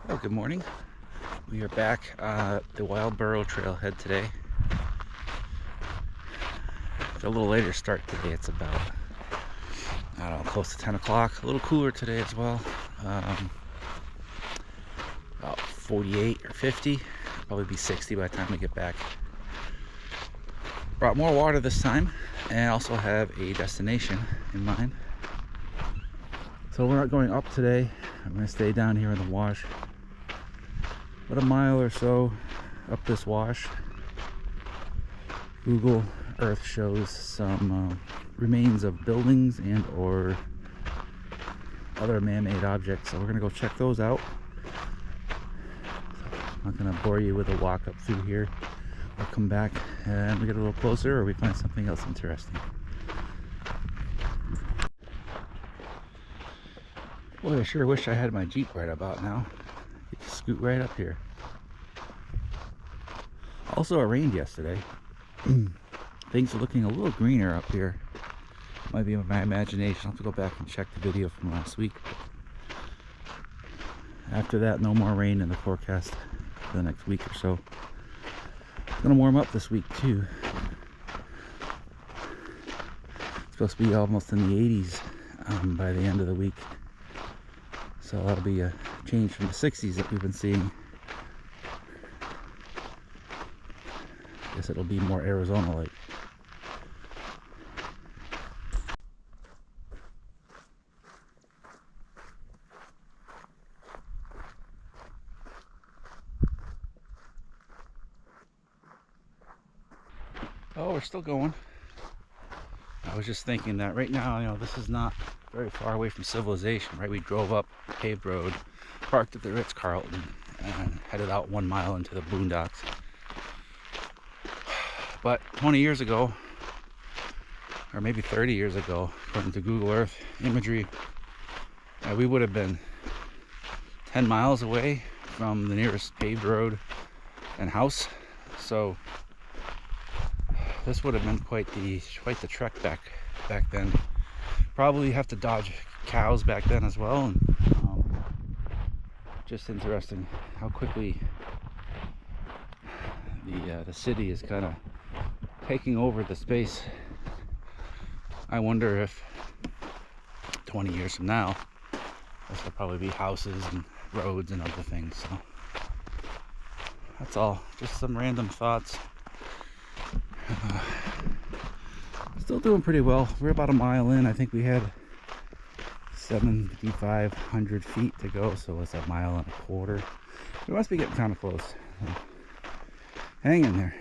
Well, good morning. We are back the Wild Burro Trailhead today. It's a little later start today. It's about, I don't know, close to 10 o'clock. A little cooler today as well. About 48 or 50. Probably be 60 by the time we get back. Brought more water this time and also have a destination in mind. So we're not going up today. I'm going to stay down here in the wash. About a mile or so up this wash. Google Earth shows some remains of buildings and or other man-made objects, so we're gonna go check those out. I'm not gonna bore you with a walk up through here. We'll come back and we get a little closer or we find something else interesting. Boy, I sure wish I had my Jeep right about now. Get to scoot right up here. Also, it rained yesterday. Things are looking a little greener up here. Might be my imagination. I'll have to go back and check the video from last week. After that, no more rain in the forecast for the next week or so. It's gonna warm up this week too. It's supposed to be almost in the 80s by the end of the week. So that'll be a change from the 60s that we've been seeing. Guess it'll be more Arizona-like. Oh, we're still going. I was just thinking that right now, you know, this is not very far away from civilization, right? We drove up a paved road, parked at the Ritz-Carlton, and headed out 1 mile into the boondocks. But 20 years ago, or maybe 30 years ago, according to Google Earth imagery, we would have been 10 miles away from the nearest paved road and house. So this would have been quite the trek back then. Probably have to dodge cows back then as well, and just interesting how quickly the city is kind of taking over the space. I wonder if 20 years from now there'll probably be houses and roads and other things. So that's all, just some random thoughts. Still doing pretty well. We're about a mile in. I think we had 7,500 feet to go, so it's a mile and a quarter. We must be getting kind of close. So hang in there.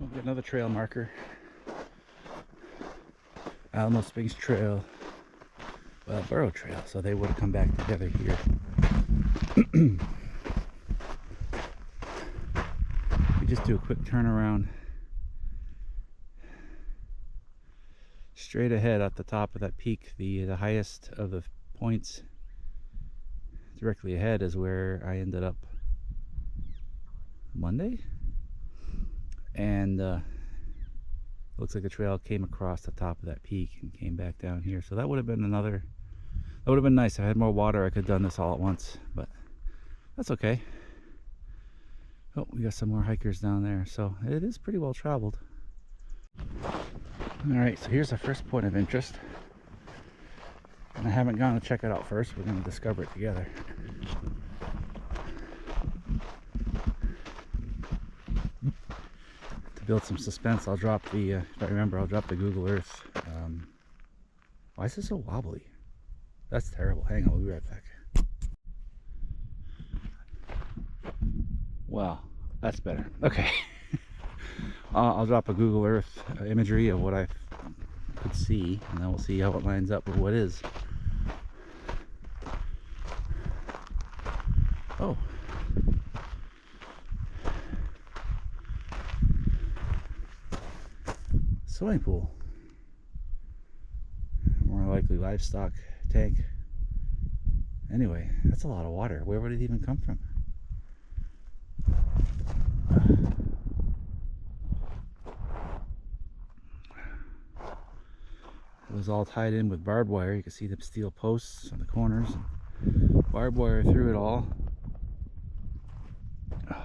We'll get another trail marker. Alamo Springs Trail, Wild Burro Trail. So they would have come back together here. Just do a quick turnaround straight ahead at the top of that peak. The highest of the points directly ahead is where I ended up Monday, and looks like the trail came across the top of that peak and came back down here. So that would have been that would have been nice. If I had more water, I could have done this all at once, but that's okay. Oh, we got some more hikers down there, so it is pretty well traveled. Alright, so here's our first point of interest. And I haven't gone to check it out first. We're going to discover it together. To build some suspense, I'll drop the, if I remember, I'll drop the Google Earth. Why is this so wobbly? That's terrible. Hang on, we'll be right back. Wow, that's better. Okay. I'll drop a Google Earth imagery of what I could see, and then we'll see how it lines up with what is. Oh. Swimming pool. More likely livestock tank. Anyway, that's a lot of water. Where would it even come from? It was all tied in with barbed wire. You can see the steel posts on the corners. Barbed wire through it all. I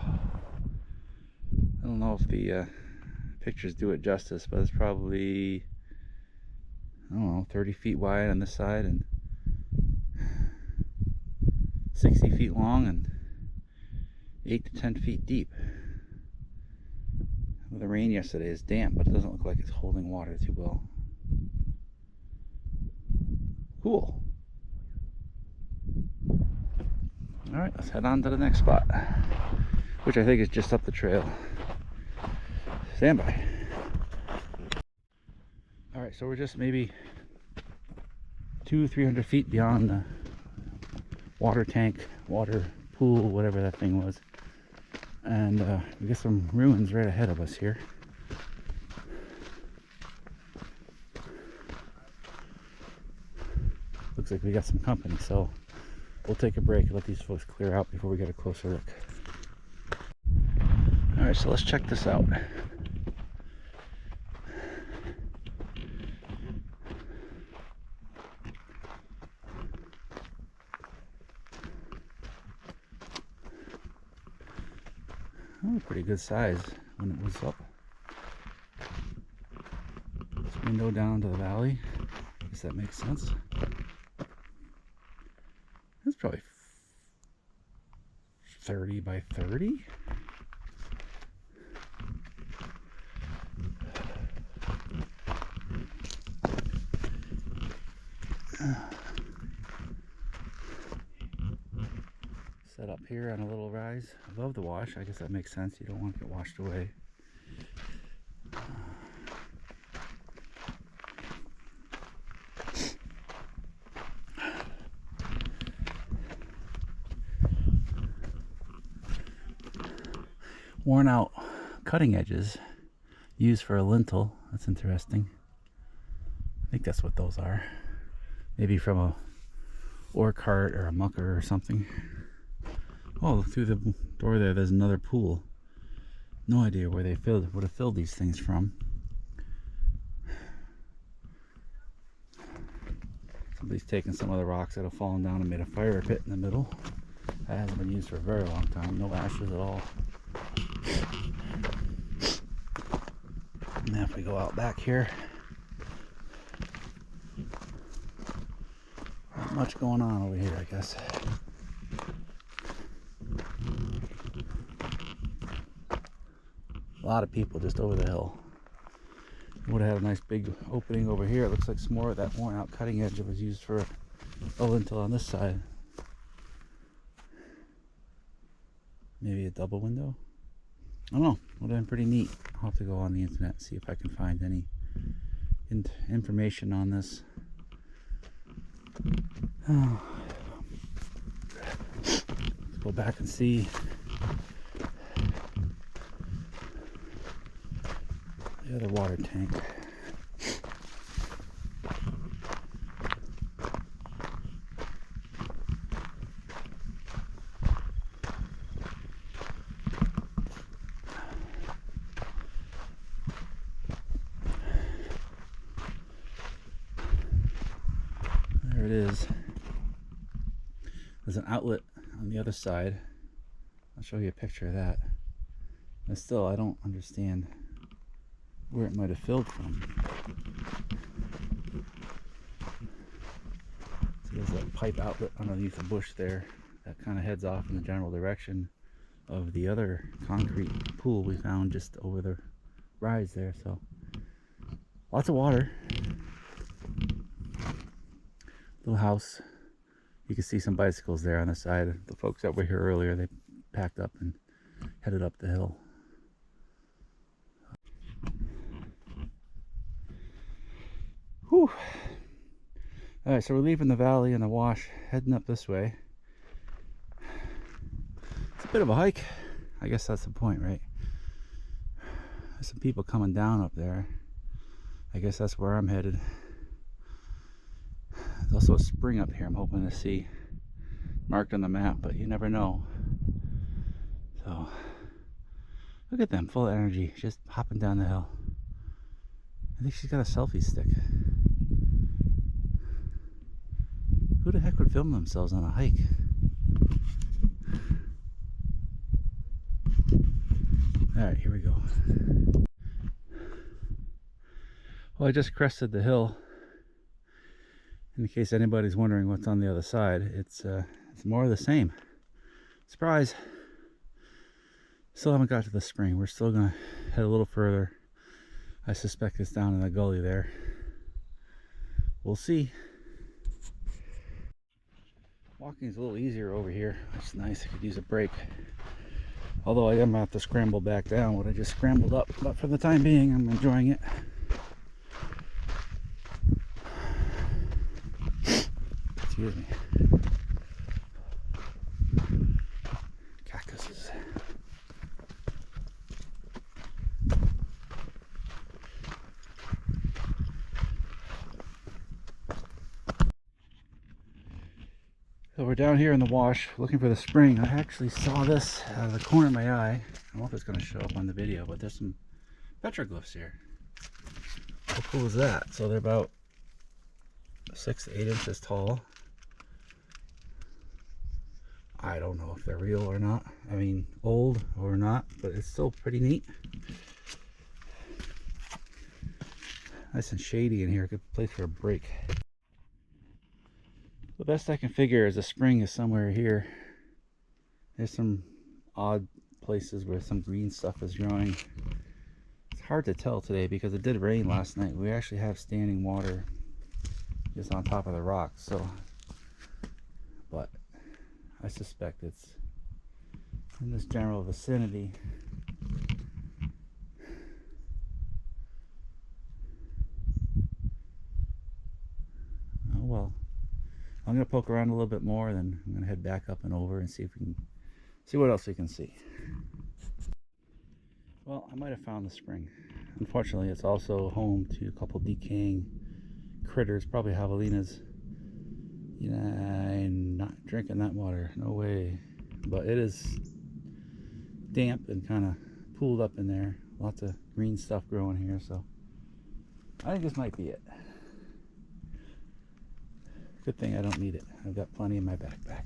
don't know if the pictures do it justice, but it's probably, I don't know, 30 feet wide on this side and 60 feet long and 8 to 10 feet deep. The rain yesterday is damp, but it doesn't look like it's holding water too well. Cool. Alright, let's head on to the next spot, which I think is just up the trail. Stand by. Alright, so we're just maybe 200-300 feet beyond the water tank, water pool, whatever that thing was. And we got some ruins right ahead of us here. Looks like we got some company, so we'll take a break and let these folks clear out before we get a closer look. Alright, so let's check this out. Oh, pretty good size when it was up. This window down to the valley. Does that make sense? That's probably 30 by 30. Set up here on a little rise above the wash. I guess that makes sense. You don't want to get washed away. Worn out cutting edges used for a lintel. That's interesting. I think that's what those are. Maybe from a ore cart or a mucker or something. Oh, through the door there's another pool. No idea where they would have filled these things from. Somebody's taken some of the rocks that have fallen down and made a fire pit in the middle. That hasn't been used for a very long time. No ashes at all. And then if we go out back here, not much going on over here, I guess. A lot of people just over the hill. Would have had a nice big opening over here. It looks like some more of that worn out cutting edge that was used for a lintel on this side. Maybe a double window? I don't know. Would have been pretty neat. I'll have to go on the internet and see if I can find any information on this. Oh. Let's go back and see. The other water tank. There it is. There's an outlet on the other side. I'll show you a picture of that. And still, I don't understand where it might have filled from. So there's that pipe outlet underneath the bush there that kind of heads off in the general direction of the other concrete pool we found just over the rise there. So lots of water. Little house. You can see some bicycles there on the side. The folks that were here earlier, they packed up and headed up the hill. Whew. Alright, so we're leaving the valley and the wash, heading up this way. It's a bit of a hike. I guess that's the point, right? There's some people coming down up there. I guess that's where I'm headed. There's also a spring up here I'm hoping to see marked on the map, but you never know. So, look at them, full of energy, just hopping down the hill. I think she's got a selfie stick. film themselves on a hike. Alright, here we go. Well, I just crested the hill. In case anybody's wondering what's on the other side, it's more of the same. Surprise! Still haven't got to the spring. We're still gonna head a little further. I suspect it's down in the gully there. We'll see. Walking's a little easier over here. It's nice. I could use a break. Although I am gonna have to scramble back down what I just scrambled up. But for the time being, I'm enjoying it. Excuse me. Cactuses. So we're down here in the wash looking for the spring. I actually saw this out of the corner of my eye. I don't know if it's going to show up on the video, but there's some petroglyphs here. How cool is that? So they're about 6 to 8 inches tall. I don't know if they're real or not. I mean, old or not, but it's still pretty neat. Nice and shady in here. Good place for a break. The best I can figure is the spring is somewhere here. There's some odd places where some green stuff is growing. It's hard to tell today because it did rain last night. We actually have standing water just on top of the rocks, so but I suspect it's in this general vicinity. Oh well. I'm going to poke around a little bit more, then I'm going to head back up and over and see if we can see what else we can see. Well, I might have found the spring. Unfortunately, it's also home to a couple decaying critters, probably javelinas. You know, I'm not drinking that water, no way. But it is damp and kind of pooled up in there. Lots of green stuff growing here, so I think this might be it. Good thing I don't need it. I've got plenty in my backpack.